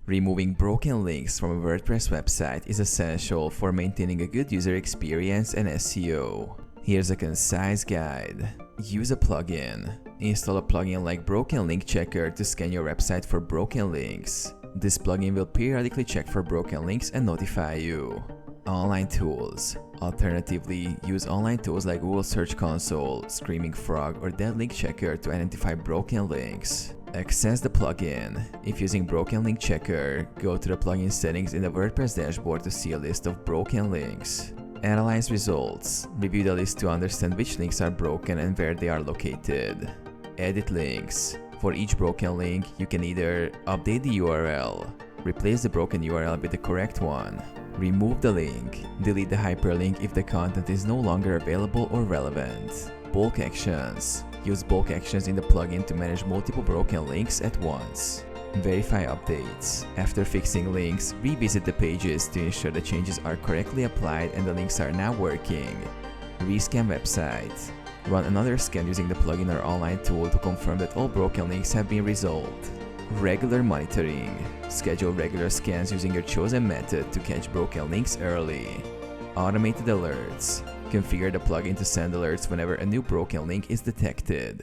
Removing broken links from a WordPress website is essential for maintaining a good user experience and SEO. Here's a concise guide. Use a plugin. Install a plugin like Broken Link Checker to scan your website for broken links. This plugin will periodically check for broken links and notify you. Online tools. Alternatively, use online tools like Google Search Console, Screaming Frog, or Dead Link Checker to identify broken links. Access the plugin. If using Broken Link Checker, go to the plugin settings in the WordPress dashboard to see a list of broken links. Analyze results. Review the list to understand which links are broken and where they are located. Edit links. For each broken link, you can either update the URL, replace the broken URL with the correct one, remove the link, delete the hyperlink if the content is no longer available or relevant. Bulk actions. Use bulk actions in the plugin to manage multiple broken links at once. Verify updates. After fixing links, revisit the pages to ensure the changes are correctly applied and the links are now working. Rescan website. Run another scan using the plugin or online tool to confirm that all broken links have been resolved. Regular monitoring. Schedule regular scans using your chosen method to catch broken links early. Automated alerts. Configure the plugin to send alerts whenever a new broken link is detected.